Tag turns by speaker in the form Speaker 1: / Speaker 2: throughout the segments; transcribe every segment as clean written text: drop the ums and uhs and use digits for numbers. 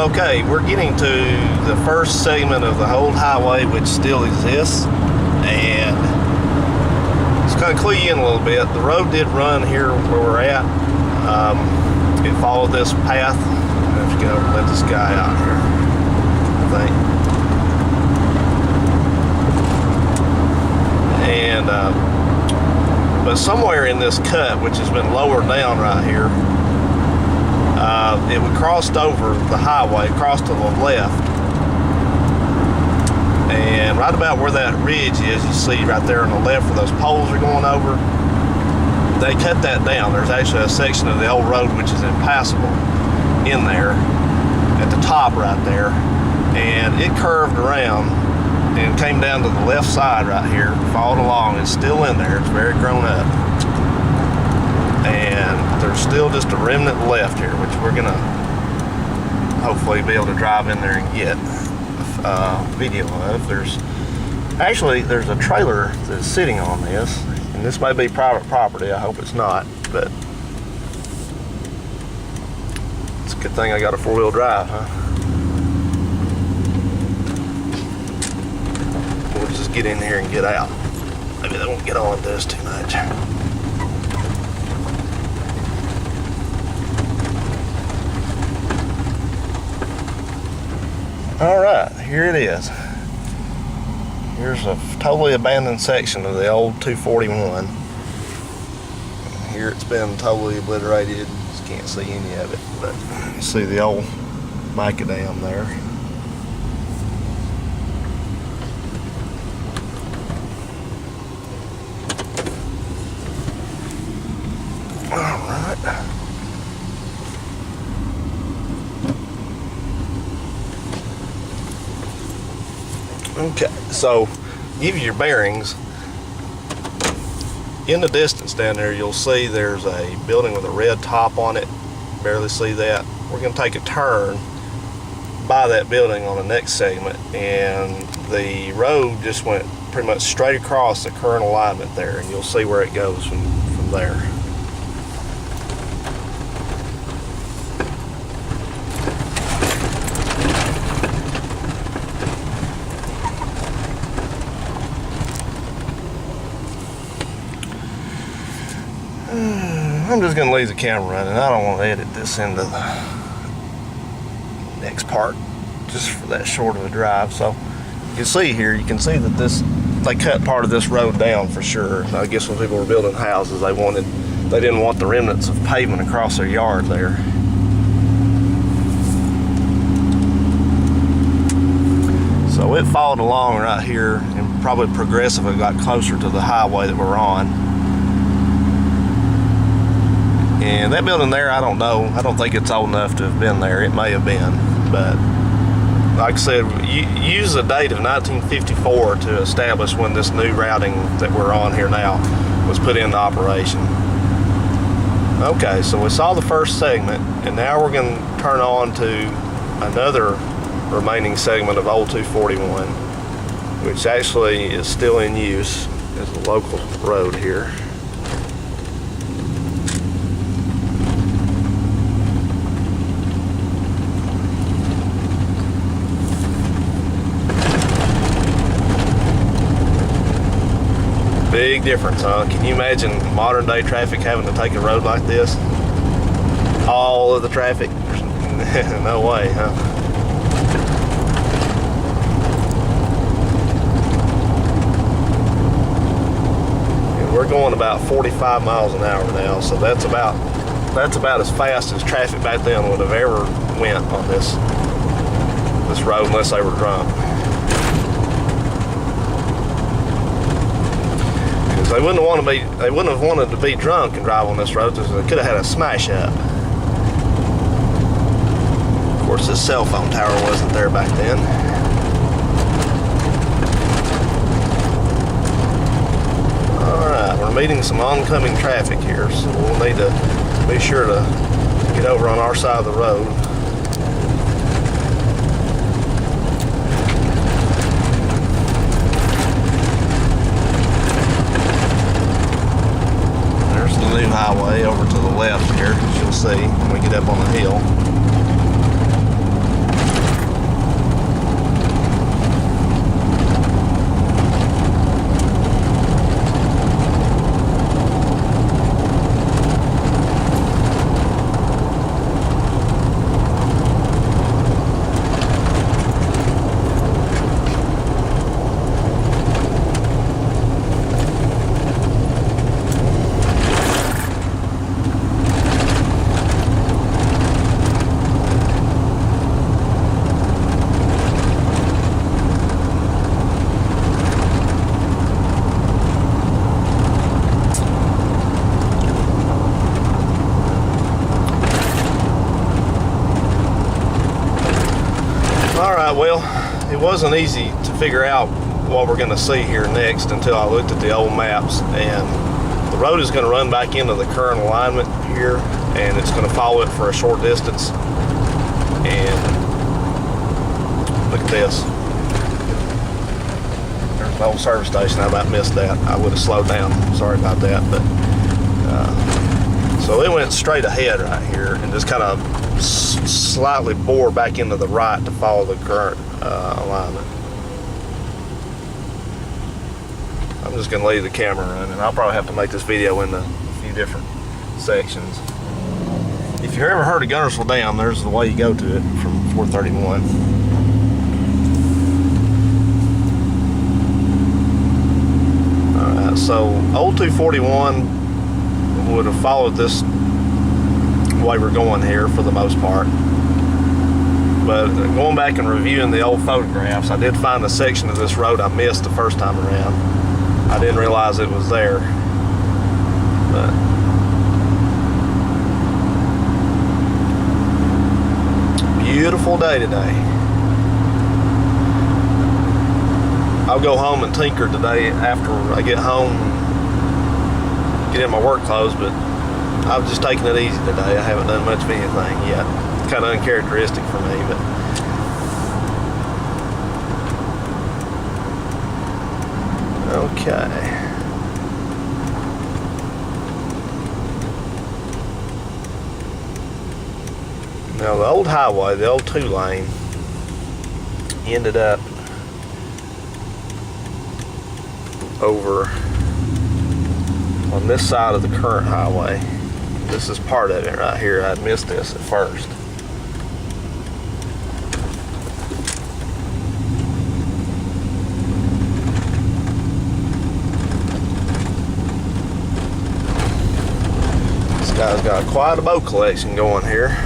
Speaker 1: Well, okay, we're getting to the first segment of the old highway, which still exists, and it's going to clue you in a little bit. The road did run here where we're at. It followed this path. I have to go let this guy out here, I think. And but somewhere in this cut, which has been lowered down right here, it would crossed over the highway, crossed to the left, and right about where that ridge is, you see right there on the left where those poles are going over, they cut that down. There's actually a section of the old road which is impassable in there at the top right there, and it curved around and came down to the left side right here, followed along. It's still in there. It's very grown up, and there's still just a remnant left here, which we're gonna hopefully be able to drive in there and get video of. There's a trailer that's sitting on this, and this may be private property. I hope it's not, but it's a good thing I got a four-wheel drive, huh? We'll just get in here and get out. Maybe they won't get on this too much. All right, here it is. Here's a totally abandoned section of the old 241. Here it's been totally obliterated. Just can't see any of it, but you see the old macadam there. All right. Okay, so give you your bearings. In the distance down there, you'll see there's a building with a red top on it. Barely see that. We're going to take a turn by that building on the next segment, and the road just went pretty much straight across the current alignment there, and you'll see where it goes from there. I'm just going to leave the camera running. I don't want to edit this into the next part just for that short of a drive. So you can see here, you can see that they cut part of this road down for sure. I guess when people were building houses, they didn't want the remnants of pavement across their yard there. So it followed along right here, and probably progressively got closer to the highway that we're on. And that building there, I don't know. I don't think it's old enough to have been there. It may have been, but like I said, use the date of 1954 to establish when this new routing that we're on here now was put into operation. Okay, so we saw the first segment, and now we're going to turn on to another remaining segment of old 241, which actually is still in use as a local road here. Big difference, huh? Can you imagine modern day traffic having to take a road like this? All of the traffic? No way, huh? And we're going about 45 miles an hour now, so that's about as fast as traffic back then would have ever went on this road unless they were drunk. They wouldn't have wanted to be drunk and drive on this road, because they could have had a smash up. Of course, this cell phone tower wasn't there back then. Alright, we're meeting some oncoming traffic here, so we'll need to be sure to get over on our side of the road. New highway over to the left here, as you'll see when we get up on the hill. Alright, well, it wasn't easy to figure out what we're going to see here next until I looked at the old maps, and the road is going to run back into the current alignment here, and it's going to follow it for a short distance. And look at this. There's an old service station. I about missed that. I would have slowed down. Sorry about that. But so it went straight ahead right here and just kind of slightly bore back into the right to follow the current alignment. I'm just going to leave the camera running. I'll probably have to make this video into a few different sections. If you've ever heard of Guntersville Dam, there's the way you go to it from 431. Alright, so old 241 would have followed this way we're going here for the most part. But going back and reviewing the old photographs, I did find a section of this road I missed the first time around. I didn't realize it was there. But beautiful day today. I'll go home and tinker today after I get home and get in my work clothes, but I've just taken it easy today. I haven't done much of anything yet. It's kind of uncharacteristic for me, but okay. Now the old highway, the old 2-lane, ended up over on this side of the current highway. This is part of it right here. I'd missed this at first. This guy's got quite a boat collection going here.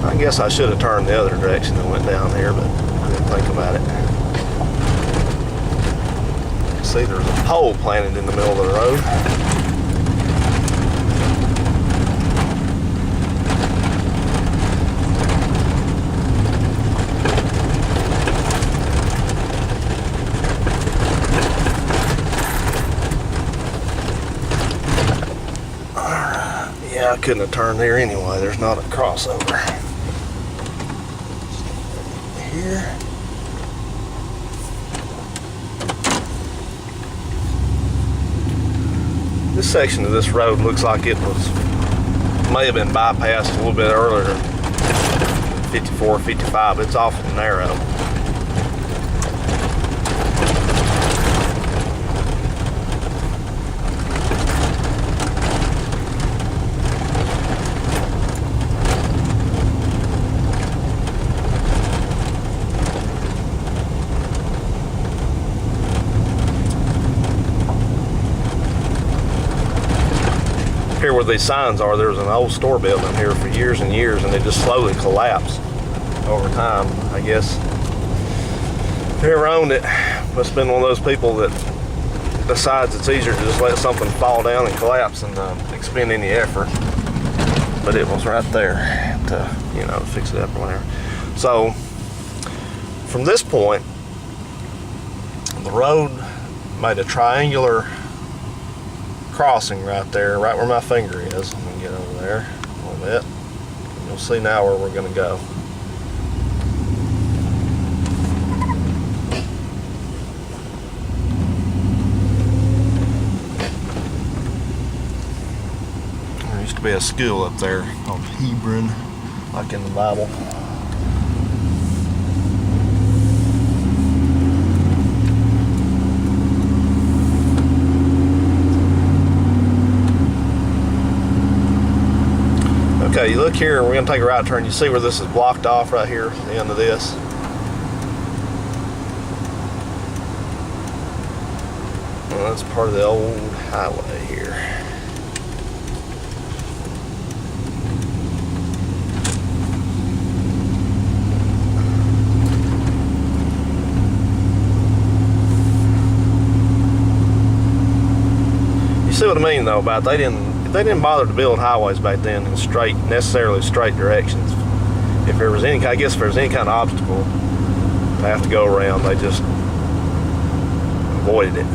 Speaker 1: I guess I should have turned the other direction and went down here, but I didn't think about it. See, there's a pole planted in the middle of the road. Alright, yeah, I couldn't have turned there anyway. There's not a crossover. Here. This section of this road looks like it may have been bypassed a little bit earlier, 54, 55. It's awful narrow. Here where these signs are, there was an old store building here for years and years, and it just slowly collapsed over time. I guess whoever owned it must have been one of those people that decides it's easier to just let something fall down and collapse and expend any effort. But it was right there to, you know, fix it up or whatever. So from this point, the road made a triangular crossing right there, right where my finger is. Let me get over there a little bit. You'll see now where we're going to go. There used to be a school up there called Hebron, like in the Bible. Okay, you look here, we're going to take a right turn. You see where this is blocked off right here, the end of this? Well, that's part of the old highway here. see what I mean though about they didn't bother to build highways back then in necessarily straight directions. If there was any, I guess if there was any kind of obstacle they have to go around, they just avoided it.